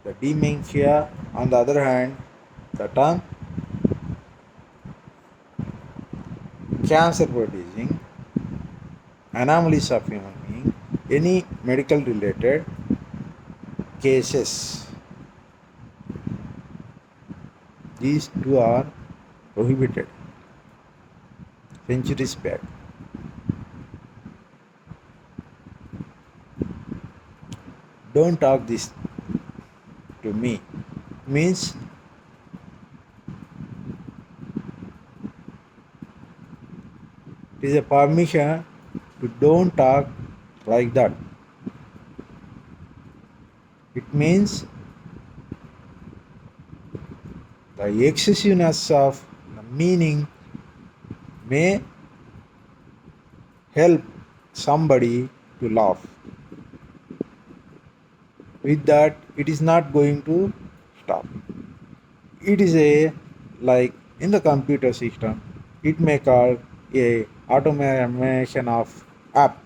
The dementia, on the other hand, the term cancer producing anomalies of human being, any medical related cases. These two are prohibited centuries back. Don't talk this to me means it is a permission to don't talk like that. It means the excessiveness of the meaning may help somebody to laugh. With that, it is not going to stop. It is a like in the computer system, it may call a automation of app.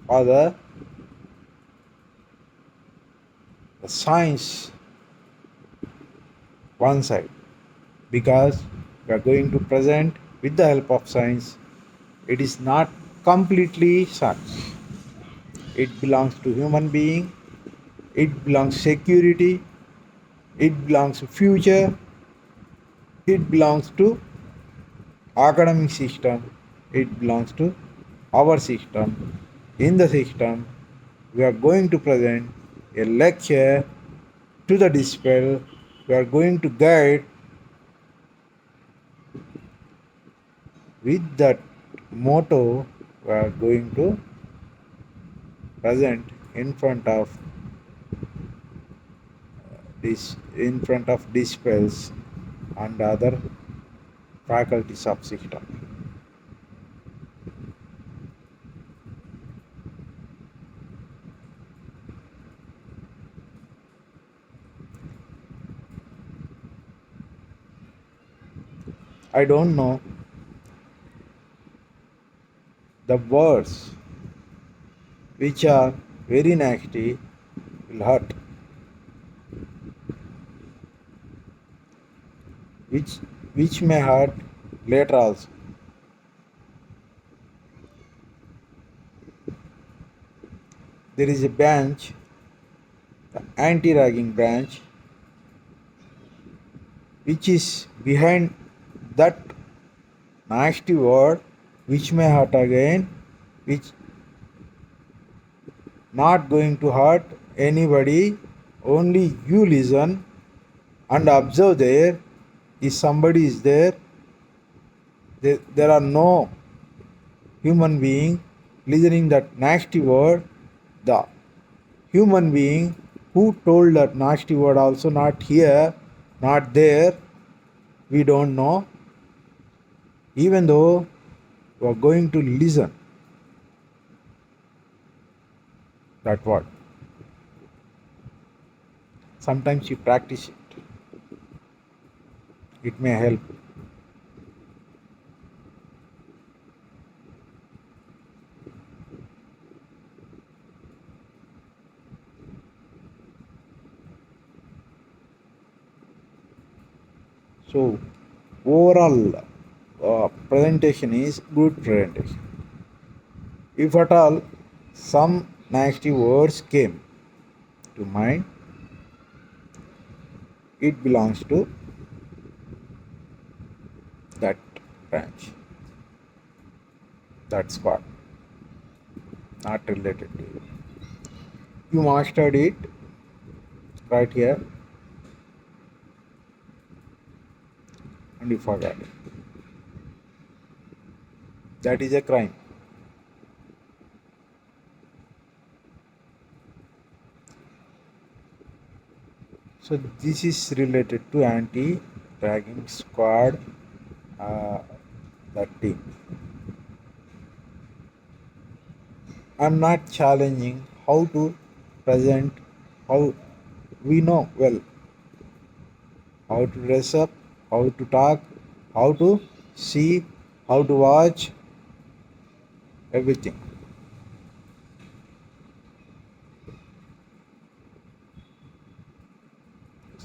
Or the science one side, because we are going to present with the help of science. It is not completely science. It belongs to human being. It belongs security. It belongs to future. It belongs to academic system. It belongs to our system. In the system, we are going to present a lecture to the dispel. We are going to guide with that motto. We are going to present in front of dispels and other faculties of system. I don't know the words which are very nasty will hurt, which which may hurt later also. There is a branch, the anti-ragging branch, which is behind that nasty word, which may hurt again, which not going to hurt anybody. Only you listen and observe there. If somebody is there, there are no human being listening that nasty word. The human being who told that nasty word also not here, not there. We don't know. Even though we are going to listen that word. Sometimes you practice it. It may help. So overall presentation is good presentation. If at all some nasty words came to mind, it belongs to that branch, that squad, not related to you. You mastered it right here and you forgot it. That is a crime. So this is related to anti-ragging squad, that team. I'm not challenging how to present, how we know well how to dress up, how to talk, how to see, how to watch, everything.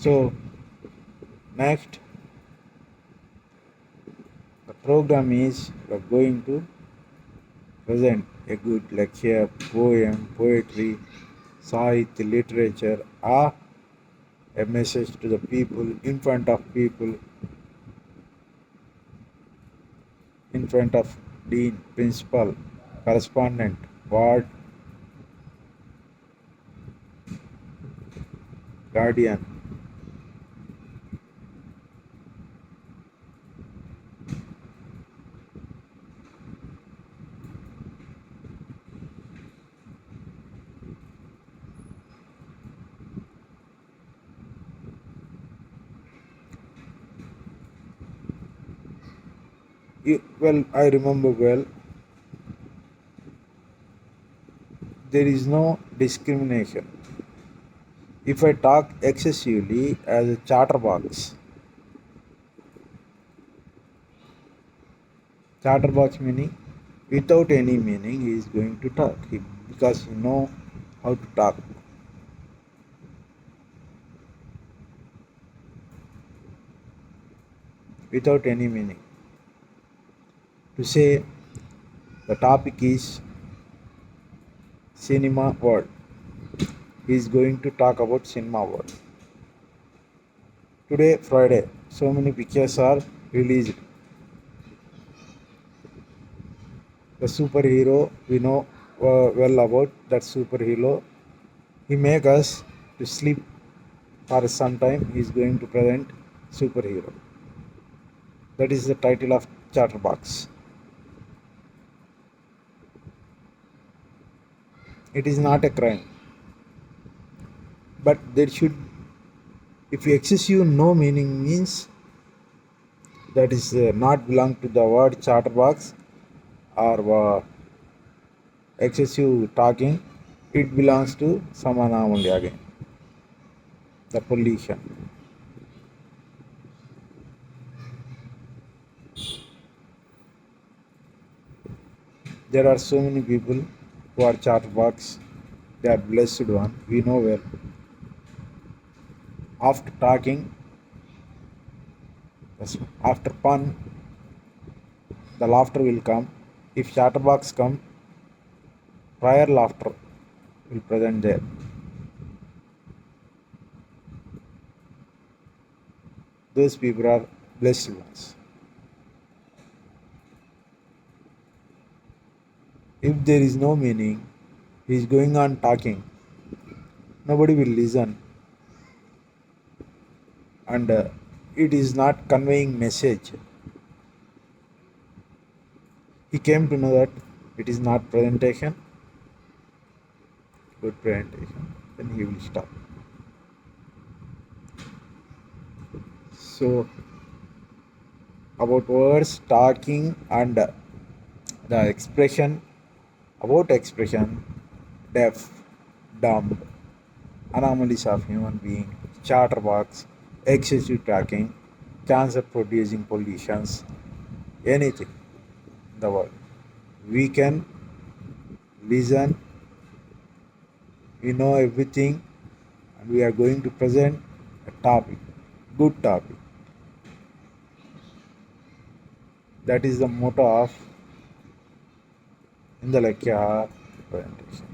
So next, the program is we are going to present a good lecture, poem, poetry, Sahitya, literature, or a message to the people, in front of people, in front of dean, principal, correspondent, ward, guardian. Well, I remember well, there is no discrimination. If I talk excessively as a chatterbox meaning without any meaning, he is going to talk because he know how to talk without any meaning. To say the topic is cinema world, he is going to talk about cinema world. Today, Friday, so many pictures are released. The superhero, we know well about that superhero. He make us to sleep for some time. He is going to present superhero. That is the title of Chatterbox. It is not a crime, but there should, if excessive no meaning means that is not belong to the word chatterbox or excessive talking, it belongs to some anomaly again, the pollution. There are so many people who are chatterbox. They are blessed one. We know well. After talking, after pun, the laughter will come. If chatterbox come, prior laughter will present there. Those people are blessed ones. If there is no meaning, he is going on talking. Nobody will listen, and it is not conveying message. He came to know that it is not presentation, good presentation. Then he will stop. So about words, talking, and the expression, about expression, deaf, dumb, anomalies of human being, chatterbox, excessive talking, cancer producing pollutions, anything in the world. We can listen, we know everything, and we are going to present a topic, good topic. That is the motto of in the lecture presentation.